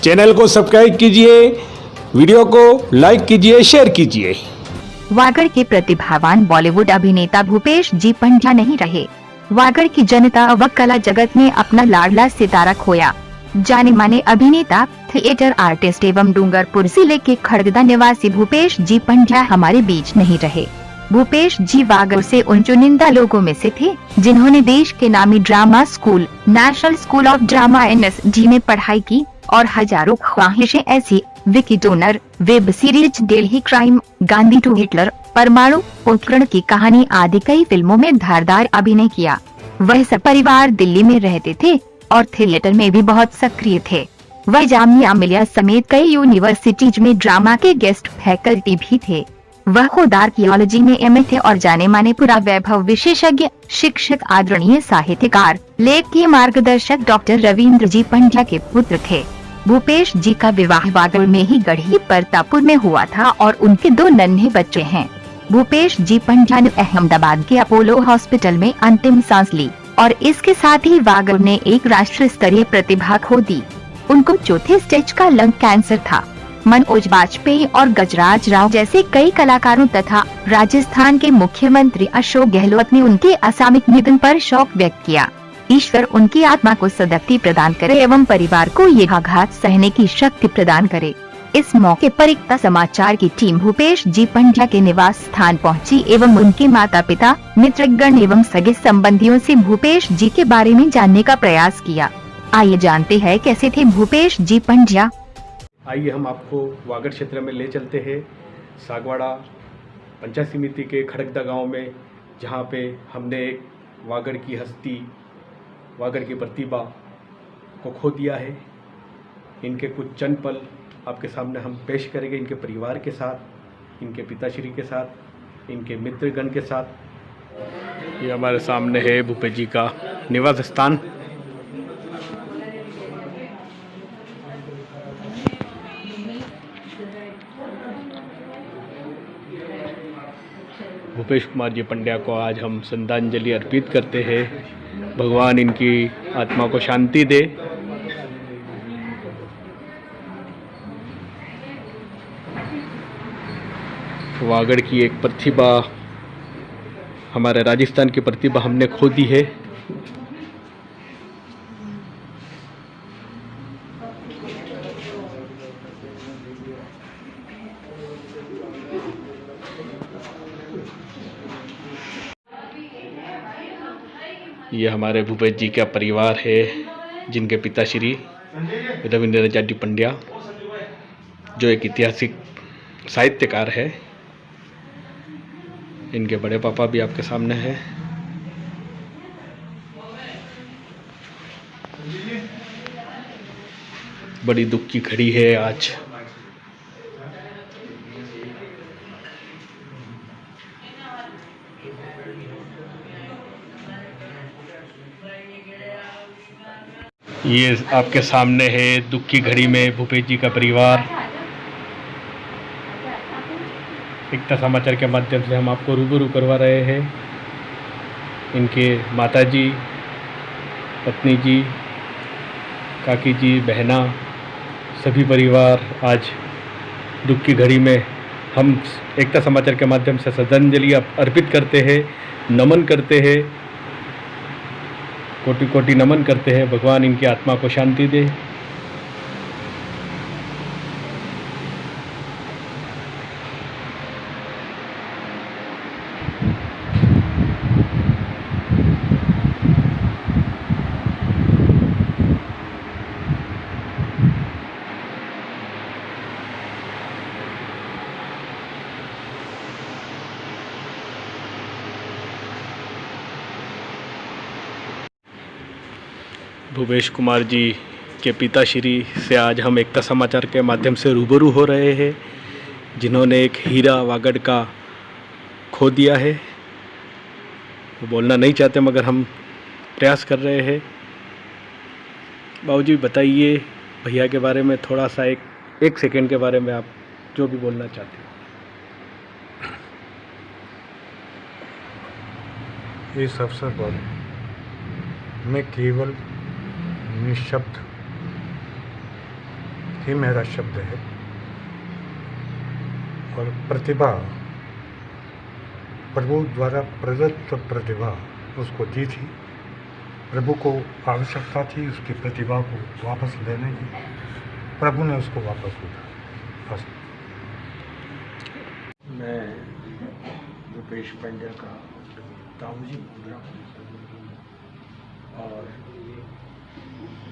Channel को subscribe कीजिए, video को लाइक कीजिए, शेयर कीजिए। वागड़ के प्रतिभावान बॉलीवुड अभिनेता भूपेश जी पंड्या नहीं रहे। वागड़ की जनता व कला जगत ने अपना लाडला सितारा खोया। जाने माने अभिनेता, थिएटर आर्टिस्ट एवं डूंगरपुर जिले के खड़गदा निवासी भूपेश जी पंड्या हमारे बीच नहीं रहे। भूपेश जी वागड़ से उन चुनिंदा लोगों में से थे जिन्होंने देश के नामी drama school national school of drama NSD में पढ़ाई की और Hazaaron Khwaishein Aisi Vicky donor, web series Delhi crime, Gandhi to Hitler, Parmanu उपकरण की कहानी आदि कई फिल्मों में धारदार अभिनय किया। वह सपरिवार दिल्ली में रहते थे और थिएटर में भी बहुत सक्रिय थे। वह जामिया मिलिया समेत कई यूनिवर्सिटीज में ड्रामा के गेस्ट फैकल्टी भी थे। वह खुद आर्कियोलॉजी में MA थे और जाने माने पुरावैभव विशेषज्ञ, शिक्षक, आदरणीय साहित्यकार, लेखकीय मार्गदर्शक डॉक्टर रविंद्र जी पंड्या के पुत्र थे। भूपेश जी का विवाह वागड़ में ही गढ़ी परतापुर में हुआ था और उनके 2 नन्हे बच्चे हैं। भूपेश जी पंड्या ने अहमदाबाद के अपोलो हॉस्पिटल में अंतिम सांस ली और इसके साथ ही वागड़ ने एक राष्ट्रीय स्तरीय प्रतिभा खो दी। उनको चौथे स्टेज का लंग कैंसर था। मनोज वाजपेयी और गजराज राव जैसे कई कलाकारों तथा राजस्थान के मुख्यमंत्री अशोक गहलोत ने उनके असामयिक निधन पर शोक व्यक्त किया। ईश्वर उनकी आत्मा को सद्गति प्रदान करे एवं परिवार को यह आघात सहने की शक्ति प्रदान करे। इस मौके पर एकता समाचार की टीम भूपेश जी पंड्या के निवास स्थान पहुंची एवं उनके माता पिता, मित्रगण एवं सगे संबंधियों से भूपेश जी के बारे में जानने का प्रयास किया। आइए जानते हैं कैसे थे भूपेश जी पंड्या। आइए हम आपको वागड़ क्षेत्र में ले चलते हैं, सागवाड़ा पंचायत समिति के खड़गदा गांव में, जहां पे हमने एक वागड़ की हस्ती, वागड़ की प्रतिभा को खो दिया है। इनके कुछ चंद पल आपके सामने हम पेश करेंगे, इनके परिवार के साथ, इनके पिताश्री के साथ, इनके मित्रगण के साथ। ये हमारे सामने है भूपेश जी का निवास स्थान। भूपेश कुमार जी पंड्या को आज हम श्रद्धांजलि अर्पित करते हैं। भगवान इनकी आत्मा को शांति दे। वागड़ की एक प्रतिभा, हमारे राजस्थान की प्रतिभा हमने खो दी है। ये हमारे भूपेश जी का परिवार है, जिनके पिताश्री रविंद्र जी पंड्या, जो एक ऐतिहासिक साहित्यकार है। इनके बड़े पापा भी आपके सामने हैं। बड़ी दुख की घड़ी है आज। ये आपके सामने है दुख की घड़ी में भूपेश जी का परिवार। एकता समाचार के माध्यम से हम आपको रूबरू करवा रहे हैं। इनके माताजी, पत्नी जी, काकी जी, बहना, सभी परिवार आज दुख की घड़ी में हम एकता समाचार के माध्यम से श्रद्धांजलि अर्पित करते हैं, नमन करते हैं, कोटि कोटि नमन करते हैं। भगवान इनकी आत्मा को शांति दे। भूपेश कुमार जी के पिताश्री से आज हम एकता समाचार के माध्यम से रूबरू हो रहे हैं, जिन्होंने एक हीरा वागड़ का खो दिया है। वो बोलना नहीं चाहते मगर हम प्रयास कर रहे हैं। बाबूजी बताइए भैया के बारे में थोड़ा सा, एक सेकंड के बारे में आप जो भी बोलना चाहते हो। इस अवसर पर मैं केवल निःशब्द ही मेरा शब्द है। और प्रतिभा, प्रभु द्वारा प्रदत्त प्रतिभा उसको दी थी। प्रभु को आवश्यकता थी उसकी प्रतिभा को वापस लेने की, प्रभु ने उसको वापस दिया। बस। मैं भूपेश पंड्या का ताऊजी बोल रहा हूँ और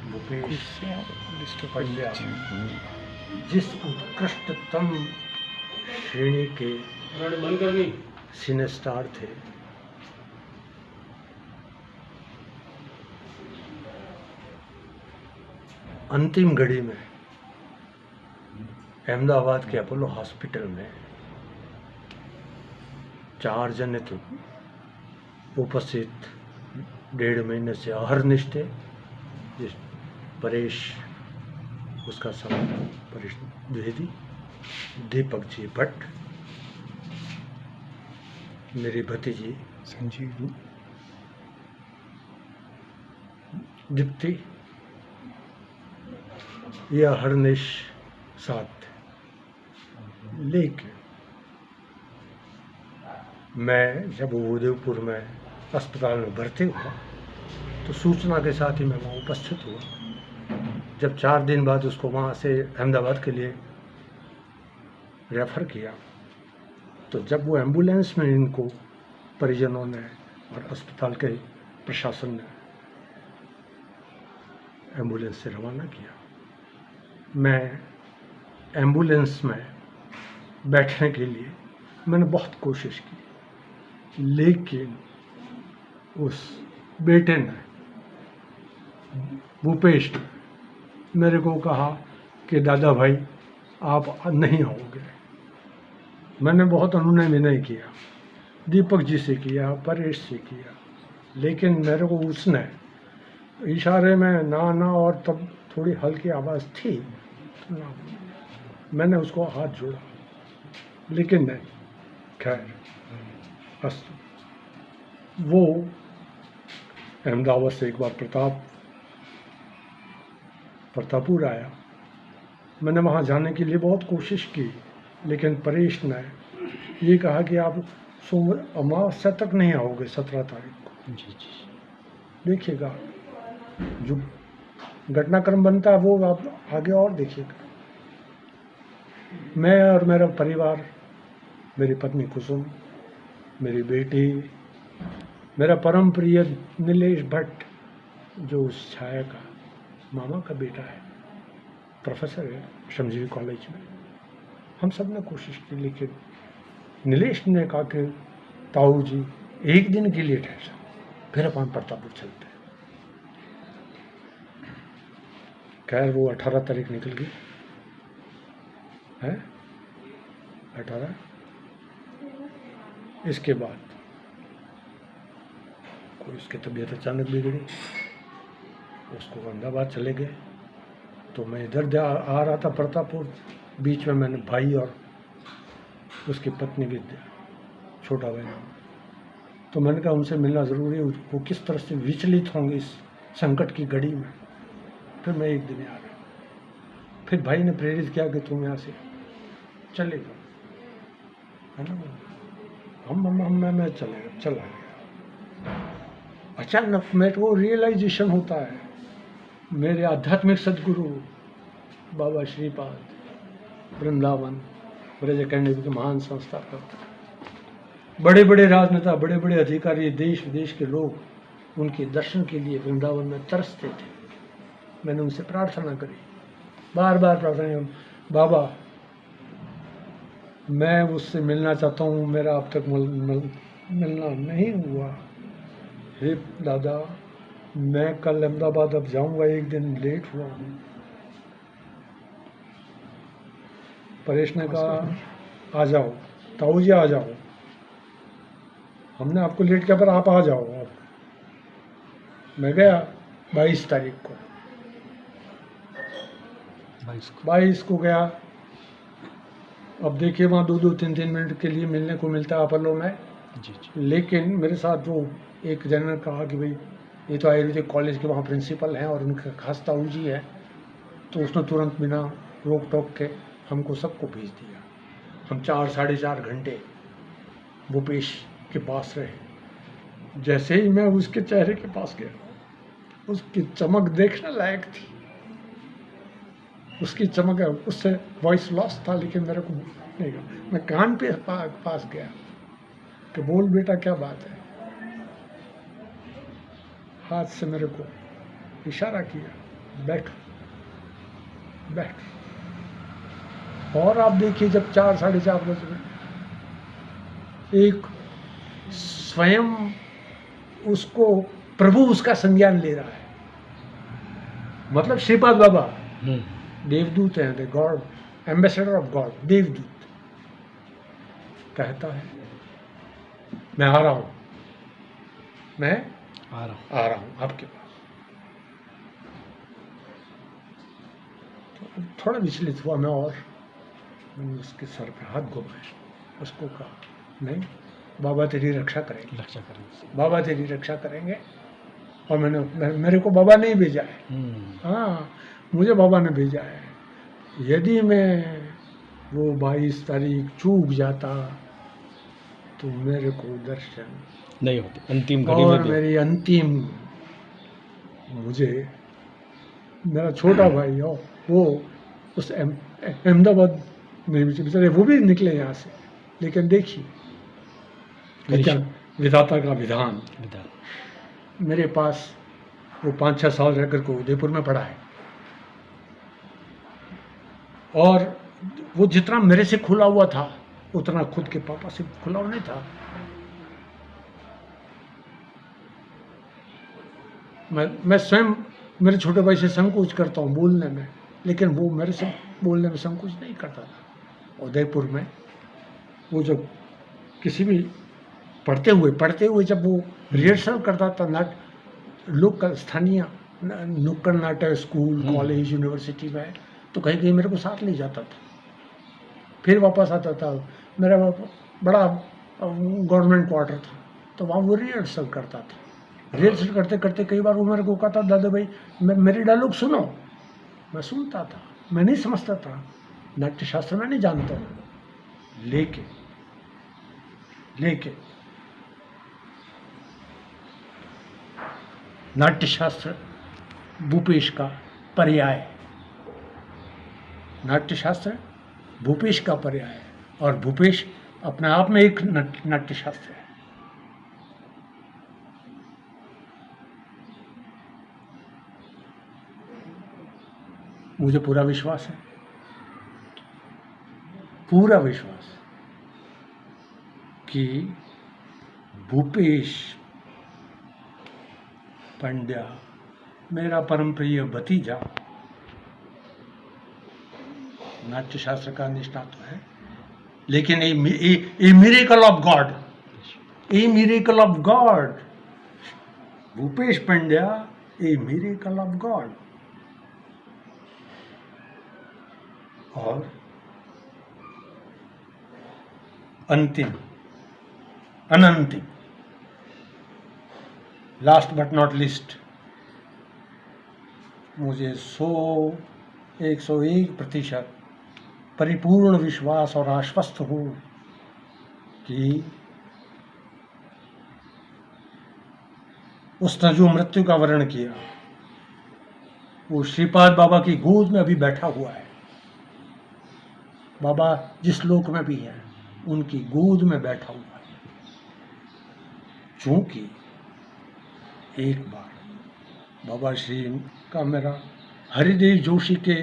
भूपेश पंड्या जिस उत्कृष्टतम श्रेणी के सिने स्टार थे, अंतिम घड़ी में अहमदाबाद के अपोलो हॉस्पिटल में 4 जने तो उपस्थित 1.5 महीने से अहर्निश थे। जिस परेश, उसका सब परेश द्विवेदी, दीपक जी भट्ट, मेरी भतीजी संजीव, दीप्ति, यह अहर्निश साथ थे। लेकिन मैं जब उदयपुर में अस्पताल में भर्ती हुआ तो सूचना के साथ ही मैं वहाँ उपस्थित हुआ। जब 4 दिन बाद उसको वहाँ से अहमदाबाद के लिए रेफ़र किया तो जब वो एम्बुलेंस में इनको परिजनों ने और अस्पताल के प्रशासन ने एम्बुलेंस से रवाना किया, मैं एम्बुलेंस में बैठने के लिए मैंने बहुत कोशिश की, लेकिन उस बेटे ने, भूपेश ने मेरे को कहा कि दादा भाई आप नहीं आओगे। मैंने बहुत अनुनय विनय किया, दीपक जी से किया, परेश से किया, लेकिन मेरे को उसने इशारे में ना और तब थोड़ी हल्की आवाज़ थी तो ना, मैंने उसको हाथ जोड़ा, लेकिन नहीं। खैर वो अहमदाबाद से एक बार प्रतापपुर आया। मैंने वहाँ जाने के लिए बहुत कोशिश की, लेकिन परेश ने ये कहा कि आप अमावस्या तक नहीं आओगे 17 तारीख को। जी। देखिएगा जो घटनाक्रम बनता है वो आप आगे और देखिएगा। मैं और मेरा परिवार, मेरी पत्नी कुसुम, मेरी बेटी, मेरा परम प्रिय नीलेश भट्ट जो उस छाया का मामा का बेटा है, प्रोफेसर है श्रमजीवी कॉलेज में, हम सब ने कोशिश की, लेकिन नीलेश ने कहा कि ताऊ जी एक दिन के लिए ठहर जाओ, फिर अपन प्रतापपुर चलते हैं। खैर वो 18 तारीख निकल गई है, 18। इसके बाद कोई उसकी तबीयत अचानक बिगड़ी, उसको अहमदाबाद चले गए। तो मैं इधर आ रहा था प्रतापपुर, बीच में मैंने भाई और उसकी पत्नी विद्या, छोटा भाई, तो मैंने कहा उनसे मिलना ज़रूरी है, वो किस तरह से विचलित होंगे इस संकट की घड़ी में। फिर मैं एक दिन आ गया, फिर भाई ने प्रेरित किया कि तुम यहाँ से चले जाओ, है ना। मैं चला गया। अचानक मेरे को रियलाइजेशन होता है, मेरे आध्यात्मिक सदगुरु बाबा श्रीपाद वृंदावन ब्रज अकेडमी के महान संस्थापक, बड़े बड़े राजनेता, बड़े बड़े अधिकारी, देश विदेश के लोग उनके दर्शन के लिए वृंदावन में तरसते थे। मैंने उनसे प्रार्थना करी, बार बार प्रार्थना, बाबा मैं उससे मिलना चाहता हूँ, मेरा अब तक मिलना नहीं हुआ। हे दादा, मैं कल अहमदाबाद अब जाऊँगा, एक दिन लेट हुआ हूँ। परेश ने कहा आ जाओ ताऊ जी, आ जाओ, हमने आपको लेट किया पर आप आ जाओ। अब मैं गया 22 तारीख को, 22 को गया। अब देखिए वहाँ 2-2, 3-3 मिनट के लिए मिलने को मिलता है अपोलो में। जी। लेकिन मेरे साथ वो एक जन ने कहा कि भाई ये तो आयुर्वेदिक कॉलेज के वहाँ प्रिंसिपल हैं और उनके खास ताऊ जी है, तो उसने तुरंत बिना रोक टोक के हमको सबको भेज दिया। हम 4 साढ़े 4 घंटे भूपेश के पास रहे। जैसे ही मैं उसके चेहरे के पास गया, उसकी चमक देखने लायक थी। उसकी चमक, उससे वॉइस लॉस था, लेकिन मेरे को नहीं गया। मैं कान पे पास गया कि बोल बेटा क्या बात है। हाथ से मेरे को इशारा किया, बैठ बैठ। और आप देखिए, जब 4 साढ़े 4 बजे एक स्वयं उसको प्रभु उसका संज्ञान ले रहा है। मतलब श्रीपाद बाबा देवदूत हैं, the God, ambassador of God, देवदूत। कहता है मैं आ रहा हूं, मैं आ रहा हूं आपके पास। तो थोड़ा विचलित हुआ मैं, और मैंने उसके सर पे हाथ घुमाया, उसको कहा नहीं, बाबा तेरी रक्षा करेंगे, बाबा तेरी रक्षा करेंगे। और मेरे को बाबा नहीं भेजा है, हाँ मुझे बाबा ने भेजा है। यदि मैं वो 22 तारीख चूक जाता तो मेरे को दर्शन नहीं होते अंतिम घड़ी और में। मेरी अंतिम, मुझे मेरा छोटा भाई हो वो उस अहमदाबाद में बेचारे वो भी निकले यहाँ से। लेकिन देखिए विधाता का विधान, मेरे पास वो 5-6 साल रहकर को उदयपुर में पढ़ा है। और वो जितना मेरे से खुला हुआ था उतना खुद के पापा से खुला हुआ नहीं था। मैं स्वयं मेरे छोटे भाई से संकोच करता हूँ बोलने में, लेकिन वो मेरे से बोलने में संकोच नहीं करता था। उदयपुर में वो जब किसी भी पढ़ते हुए जब वो रिहर्सल करता था लोकल स्थानीय नुक्कड़ नाटक स्कूल कॉलेज यूनिवर्सिटी में, तो कहीं कहीं मेरे को साथ ले जाता था, फिर वापस आता था। मेरा बड़ा गवर्नमेंट क्वार्टर था, तो वहाँ वो रिहर्सल करता था। रिहर्सल करते करते कई बार वो मेरे को कहता, दादा भाई मेरे डायलॉग सुनो। मैं सुनता था, मैं नहीं समझता था, नाट्य शास्त्र में नहीं जानता हूँ, लेकिन नाट्य शास्त्र भूपेश का पर्याय, नाट्य शास्त्र भूपेश का पर्याय है, और भूपेश अपने आप में एक नाट्य शास्त्र है। मुझे पूरा विश्वास कि भूपेश पंड्या मेरा परम प्रिय भतीजा नाट्य शास्त्र का निष्णात है, लेकिन a miracle of God, Bhupesh Pandya a miracle of God. और अंतिम लास्ट बट नॉट लिस्ट, मुझे 101% परिपूर्ण विश्वास और आश्वस्त हूँ कि उसने जो मृत्यु का वर्ण किया वो श्रीपाद बाबा की गोद में अभी बैठा हुआ है। बाबा जिस लोक में भी है उनकी गोद में बैठा हुआ है। चूंकि एक बार बाबा श्री का मेरा हरिदेव जोशी के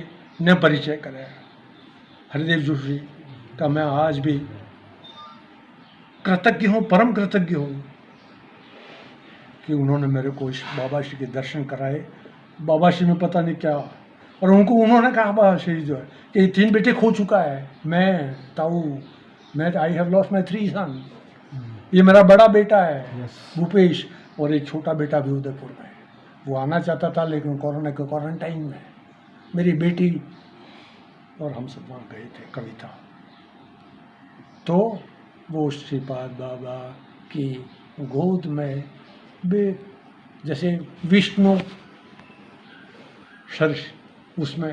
ने परिचय कराया। हरिदेव जोशी का मैं आज भी कृतज्ञ हूँ, परम कृतज्ञ हूँ कि उन्होंने मेरे को इस बाबा श्री के दर्शन कराए। बाबा श्री में पता नहीं क्या, और उन्होंने कहा बाबा श्री जो है कि 3 बेटे खो चुका है, मैं आई हैव लॉस्ट माई 3 सन। ये मेरा बड़ा बेटा है भूपेश, और एक छोटा बेटा भी उदयपुर में है। वो आना चाहता था लेकिन कोरोना के क्वारंटाइन में। मेरी बेटी और हम सब वहाँ गए थे, कविता। तो वो श्रीपाद बाबा की गोद में जैसे विष्णु सर्ष उसमें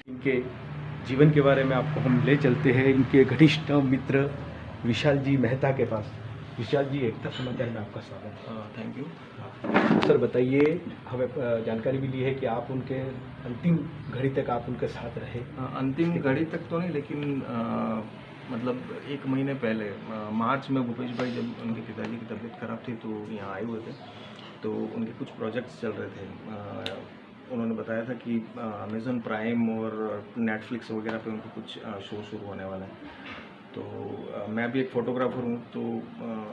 इनके जीवन के बारे में आपको हम ले चलते हैं इनके घनिष्ठ मित्र विशाल जी मेहता के पास। विशाल जी, एकता समाचार में आपका स्वागत है। Thank you. सर बताइए, हमें जानकारी मिली है कि आप उनके अंतिम घड़ी तक आप उनके साथ रहे। अंतिम घड़ी तक तो नहीं, लेकिन मतलब 1 महीने पहले मार्च में भूपेश भाई जब उनके पिताजी की तबीयत खराब थी तो यहाँ आए हुए थे, तो उनके कुछ प्रोजेक्ट्स चल रहे थे। उन्होंने बताया था कि अमेज़न प्राइम और नेटफ्लिक्स वगैरह पे उनको कुछ शो शुरू होने वाला है। तो मैं भी एक फ़ोटोग्राफ़र हूँ, तो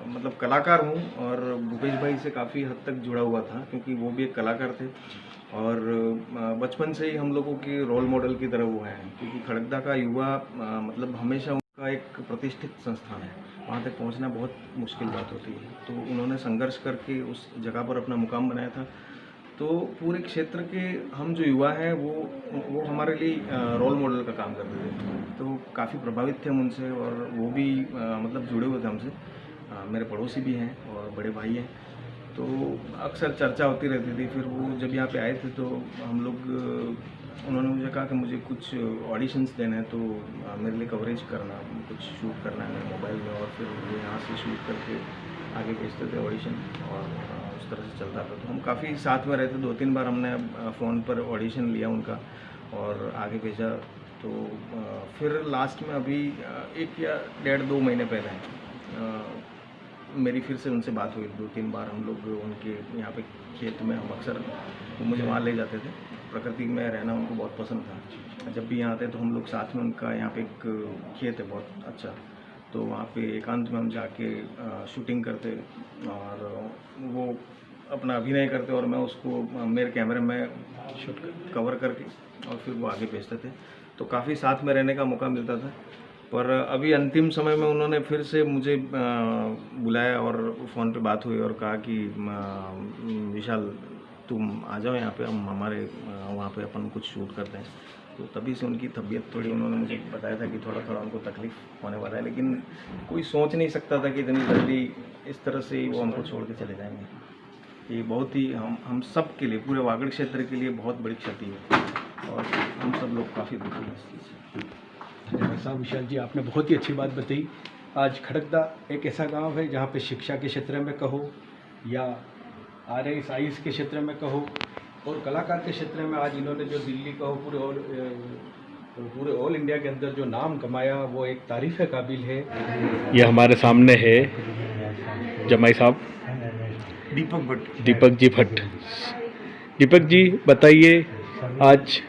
मतलब कलाकार हूँ और भूपेश भाई से काफ़ी हद तक जुड़ा हुआ था, क्योंकि वो भी एक कलाकार थे और बचपन से ही हम लोगों के रोल मॉडल की तरह वो हैं। क्योंकि खड़गदा का युवा मतलब हमेशा उनका एक प्रतिष्ठित संस्थान है, वहाँ तक पहुँचना बहुत मुश्किल बात होती है। तो उन्होंने संघर्ष करके उस जगह पर अपना मुकाम बनाया था। तो पूरे क्षेत्र के हम जो युवा हैं वो हमारे लिए रोल मॉडल का काम करते थे, तो काफ़ी प्रभावित थे हम उनसे और वो भी मतलब जुड़े हुए थे हमसे। मेरे पड़ोसी भी हैं और बड़े भाई हैं, तो अक्सर चर्चा होती रहती थी। फिर वो जब यहाँ पे आए थे तो हम लोग उन्होंने मुझे कहा कि मुझे कुछ ऑडिशंस देने हैं, तो मेरे लिए कवरेज करना, कुछ शूट करना है मेरे मोबाइल में, और फिर वो यहाँ से शूट करके आगे भेजते थे ऑडिशन, और उस तरह से चलता था। तो हम काफ़ी साथ में रहते, 2-3 बार हमने फ़ोन पर ऑडिशन लिया उनका और आगे भेजा। तो फिर लास्ट में अभी 1 या 1.5-2 महीने पहले मेरी फिर से उनसे बात हुई। 2-3 बार हम लोग उनके यहाँ पे खेत में, हम अक्सर वो मुझे वहाँ ले जाते थे। प्रकृति में रहना उनको बहुत पसंद था। जब भी यहाँ आते तो हम लोग साथ में, उनका यहाँ पे एक खेत है बहुत अच्छा, तो वहाँ पे एकांत में हम जाके शूटिंग करते और वो अपना अभिनय करते और मैं उसको मेरे कैमरे में शूट कवर करके और फिर वो आगे भेजते थे। तो काफ़ी साथ में रहने का मौका मिलता था। पर अभी अंतिम समय में उन्होंने फिर से मुझे बुलाया और फ़ोन पे बात हुई और कहा कि विशाल तुम आ जाओ यहाँ पे, हम हमारे वहाँ पे अपन कुछ शूट करते हैं। तो तभी से उनकी तबीयत थोड़ी, उन्होंने मुझे बताया था कि थोड़ा उनको तकलीफ़ होने वाला है, लेकिन कोई सोच नहीं सकता था कि इतनी जल्दी इस तरह से वो हमको छोड़ के चले जाएंगे। ये बहुत ही हम सब के लिए, पूरे वागड़ क्षेत्र के लिए बहुत बड़ी क्षति है और हम सब लोग काफ़ी दुखी हैं इस चीज़ से। धन्यवाद साहब। विशाल जी, आपने बहुत ही अच्छी बात बताई। आज खड़गदा एक ऐसा गांव है जहां पे शिक्षा के क्षेत्र में कहो या RIS के क्षेत्र में कहो और कलाकार के क्षेत्र में आज इन्होंने जो दिल्ली कहो पूरे ऑल इंडिया के अंदर जो नाम कमाया, वो एक तारीफ़ के काबिल है। ये हमारे सामने है जमाई साहब दीपक जी भट्ट। दीपक जी बताइए, आज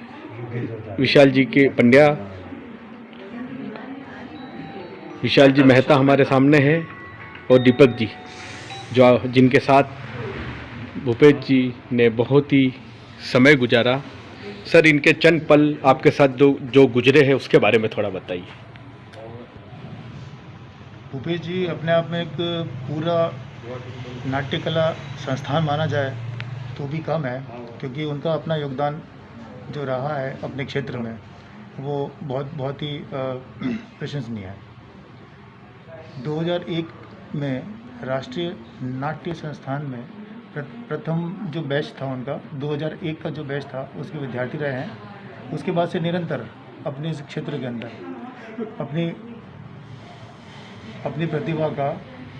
विशाल जी के पंड्या विशाल जी मेहता हमारे सामने हैं और दीपक जी जिनके साथ भूपेश जी ने बहुत ही समय गुजारा। सर, इनके चंद पल आपके साथ जो गुजरे हैं उसके बारे में थोड़ा बताइए। भूपेश जी अपने आप में एक पूरा नाट्य कला संस्थान माना जाए तो भी कम है, क्योंकि उनका अपना योगदान जो रहा है अपने क्षेत्र में वो बहुत ही प्रशंसनीय है। 2001 में राष्ट्रीय नाट्य संस्थान में प्रथम जो बैच था उनका, 2001 का जो बैच था उसके विद्यार्थी रहे हैं। उसके बाद से निरंतर अपने इस क्षेत्र के अंदर अपनी प्रतिभा का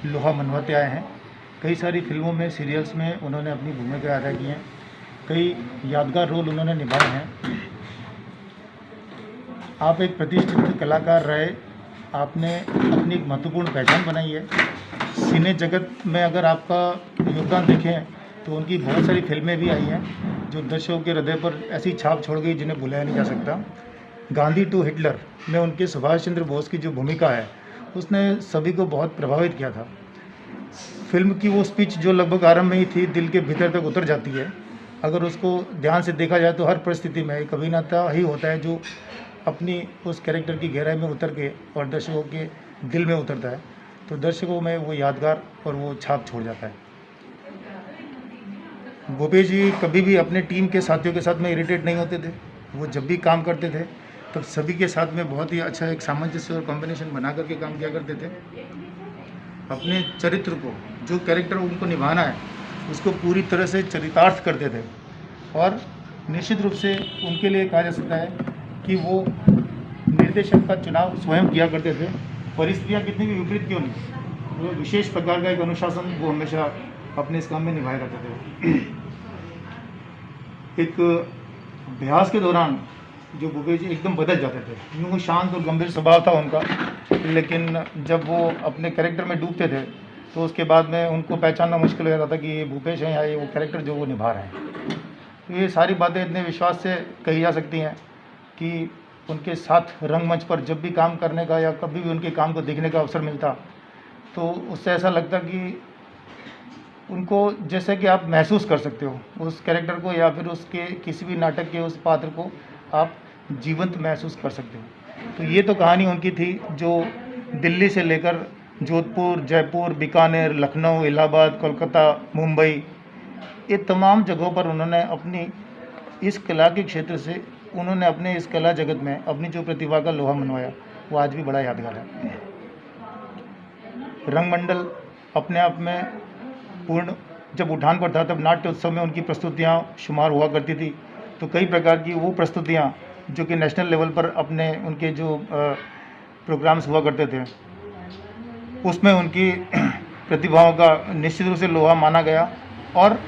लोहा मनवाते आए हैं। कई सारी फिल्मों में, सीरियल्स में उन्होंने अपनी भूमिका अदा की हैं। कई यादगार रोल उन्होंने निभाए हैं। आप एक प्रतिष्ठित कलाकार रहे, आपने अपनी एक महत्वपूर्ण पहचान बनाई है। सिने जगत में अगर आपका योगदान देखें तो उनकी बहुत सारी फिल्में भी आई हैं जो दर्शकों के हृदय पर ऐसी छाप छोड़ गई जिन्हें भुलाया नहीं जा सकता। गांधी टू हिटलर में उनके सुभाष चंद्र बोस की जो भूमिका है उसने सभी को बहुत प्रभावित किया था। फिल्म की वो स्पीच जो लगभग आरंभ में ही थी, दिल के भीतर तक उतर जाती है। अगर उसको ध्यान से देखा जाए तो हर परिस्थिति में एक अभिनेता ही होता है जो अपनी उस कैरेक्टर की गहराई में उतर के और दर्शकों के दिल में उतरता है, तो दर्शकों में वो यादगार और वो छाप छोड़ जाता है। भूपेश जी कभी भी अपने टीम के साथियों के साथ में इरिटेट नहीं होते थे। वो जब भी काम करते थे तब सभी के साथ में बहुत ही अच्छा एक सामंजस्य और कॉम्बिनेशन बना करके काम किया करते थे। अपने चरित्र को, जो कैरेक्टर उनको निभाना है, उसको पूरी तरह से चरितार्थ करते थे। और निश्चित रूप से उनके लिए कहा जा सकता है कि वो निर्देशक का चुनाव स्वयं किया करते थे, परिस्थितियाँ कितनी भी विपरीत क्यों नहीं, वो विशेष प्रकार का एक अनुशासन वो हमेशा अपने इस काम में निभाया करते थे। एक अभ्यास के दौरान जो भूपेश जी एकदम बदल जाते थे, यूँ शांत और गंभीर स्वभाव था उनका, लेकिन जब वो अपने कैरेक्टर में डूबते थे तो उसके बाद में उनको पहचानना मुश्किल हो जाता था कि ये भूपेश हैं या ये वो कैरेक्टर जो वो निभा रहे हैं। तो ये सारी बातें इतने विश्वास से कही जा सकती हैं कि उनके साथ रंगमंच पर जब भी काम करने का या कभी भी उनके काम को देखने का अवसर मिलता तो उससे ऐसा लगता कि उनको जैसे कि आप महसूस कर सकते हो उस कैरेक्टर को या फिर उसके किसी भी नाटक के उस पात्र को आप जीवंत महसूस कर सकते हो। तो ये तो कहानी उनकी थी जो दिल्ली से लेकर जोधपुर, जयपुर, बीकानेर, लखनऊ, इलाहाबाद, कोलकाता, मुंबई, ये तमाम जगहों पर उन्होंने अपनी इस कला के क्षेत्र से उन्होंने अपने इस कला जगत में अपनी जो प्रतिभा का लोहा मनवाया वो आज भी बड़ा यादगार है। रंगमंडल अपने आप में पूर्ण जब उठान पर था तब नाट्य उत्सव में उनकी प्रस्तुतियाँ शुमार हुआ करती थी। तो कई प्रकार की वो प्रस्तुतियाँ जो कि नेशनल लेवल पर अपने उनके जो प्रोग्राम्स हुआ करते थे उसमें उनकी प्रतिभाओं का निश्चित रूप से लोहा माना गया। और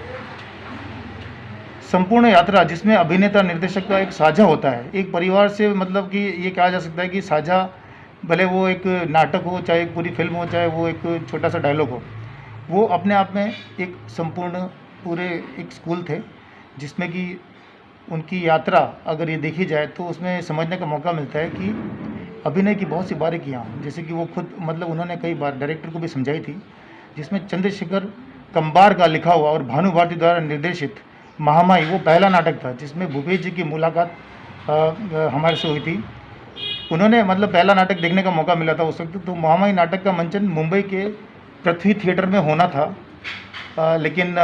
संपूर्ण यात्रा जिसमें अभिनेता निर्देशक का एक साझा होता है, एक परिवार से मतलब कि ये कहा जा सकता है कि साझा, भले वो एक नाटक हो, चाहे एक पूरी फिल्म हो, चाहे वो एक छोटा सा डायलॉग हो, वो अपने आप में एक संपूर्ण पूरे एक स्कूल थे जिसमें कि उनकी यात्रा अगर ये देखी जाए तो उसमें समझने का मौका मिलता है कि अभिनय की बहुत सी बारीकियाँ, जैसे कि वो खुद मतलब उन्होंने कई बार डायरेक्टर को भी समझाई थी, जिसमें चंद्रशेखर कंबार का लिखा हुआ और भानु भारती द्वारा निर्देशित महामाई वो पहला नाटक था जिसमें भूपेश जी की मुलाकात हमारे से हुई थी। उन्होंने मतलब पहला नाटक देखने का मौका मिला था उस वक्त। तो महामाई नाटक का मंचन मुंबई के पृथ्वी थिएटर में होना था, लेकिन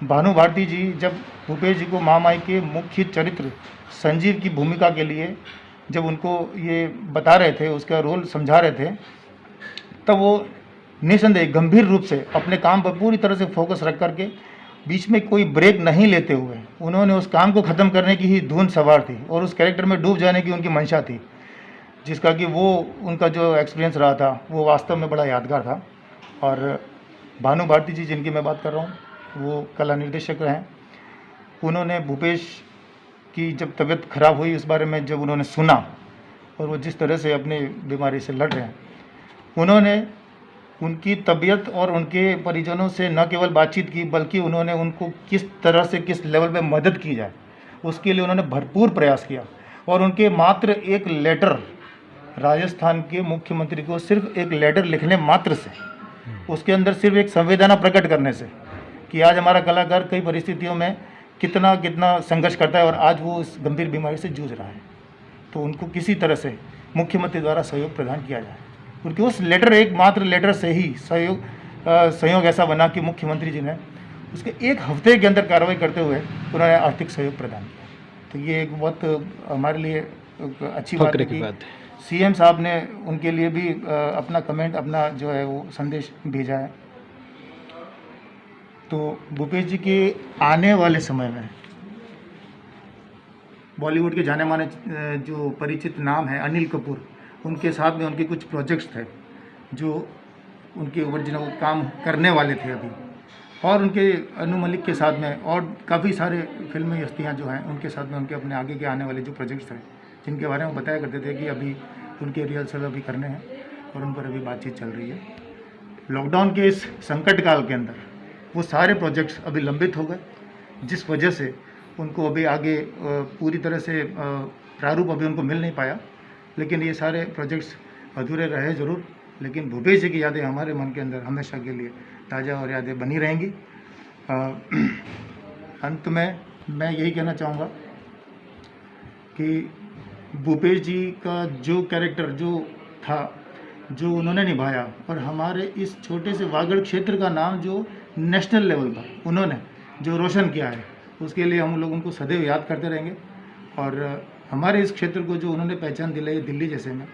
भानु भारती जी जब भूपेश जी को महामाई के मुख्य चरित्र संजीव की भूमिका के लिए जब उनको ये बता रहे थे, उसका रोल समझा रहे थे, तब वो निसंदेह गंभीर रूप से अपने काम पर पूरी तरह से फोकस रख करके बीच में कोई ब्रेक नहीं लेते हुए उन्होंने उस काम को ख़त्म करने की ही धुन सवार थी और उस कैरेक्टर में डूब जाने की उनकी मंशा थी, जिसका कि वो उनका जो एक्सपीरियंस रहा था वो वास्तव में बड़ा यादगार था। और भानु भारती जी जिनकी मैं बात कर रहा हूँ वो कला निर्देशक हैं। उन्होंने भूपेश की जब तबीयत खराब हुई उस बारे में जब उन्होंने सुना और वो जिस तरह से अपनी बीमारी से लड़ रहे हैं, उन्होंने उनकी तबीयत और उनके परिजनों से न केवल बातचीत की बल्कि उन्होंने उनको किस तरह से किस लेवल पे मदद की जाए उसके लिए उन्होंने भरपूर प्रयास किया। और उनके मात्र एक लेटर, राजस्थान के मुख्यमंत्री को सिर्फ एक लेटर लिखने मात्र से, उसके अंदर सिर्फ एक संवेदना प्रकट करने से कि आज हमारा कलाकार कई परिस्थितियों में कितना संघर्ष करता है और आज वो इस गंभीर बीमारी से जूझ रहा है, तो उनको किसी तरह से मुख्यमंत्री द्वारा सहयोग प्रदान किया जाए। क्योंकि उस लेटर, एक मात्र लेटर से ही सहयोग ऐसा बना कि मुख्यमंत्री जी ने उसके एक हफ्ते के अंदर कार्रवाई करते हुए उन्होंने आर्थिक सहयोग प्रदान किया। तो ये एक बहुत हमारे लिए अच्छी बात है कि सीएम साहब ने उनके लिए भी अपना कमेंट, अपना जो है वो संदेश भेजा है। तो भूपेश जी के आने वाले समय में बॉलीवुड के जाने माने जो परिचित नाम है अनिल कपूर, उनके साथ में उनके कुछ प्रोजेक्ट्स थे जो उनके ओरिजिनल काम करने वाले थे अभी, और उनके अनु मलिक के साथ में और काफ़ी सारे फिल्मी हस्तियाँ जो हैं उनके साथ में उनके अपने आगे के आने वाले जो प्रोजेक्ट्स थे जिनके बारे में बताया करते थे कि अभी उनके रिहर्सल अभी करने हैं और उन पर अभी बातचीत चल रही है। लॉकडाउन के इस संकट काल के अंदर वो सारे प्रोजेक्ट्स अभी लंबित हो गए, जिस वजह से उनको अभी आगे पूरी तरह से प्रारूप अभी उनको मिल नहीं पाया। लेकिन ये सारे प्रोजेक्ट्स अधूरे रहे ज़रूर, लेकिन भूपेश जी की यादें हमारे मन के अंदर हमेशा के लिए ताज़ा और यादें बनी रहेंगी। अंत में मैं यही कहना चाहूँगा कि भूपेश जी का जो कैरेक्टर जो था, जो उन्होंने निभाया और हमारे इस छोटे से वागड़ क्षेत्र का नाम जो नेशनल लेवल पर उन्होंने जो रोशन किया है, उसके लिए हम लोग उनको सदैव याद करते रहेंगे। और हमारे इस क्षेत्र को जो उन्होंने पहचान दिलाई दिल्ली जैसे में,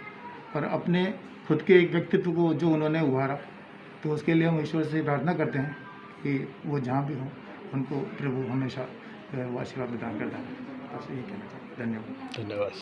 और अपने खुद के एक व्यक्तित्व को जो उन्होंने उभारा, तो उसके लिए हम ईश्वर से प्रार्थना करते हैं कि वो जहाँ भी हों उनको प्रभु हमेशा वो आशीर्वाद प्रदान करता है। बस यही कहना चाहते हैं। धन्यवाद।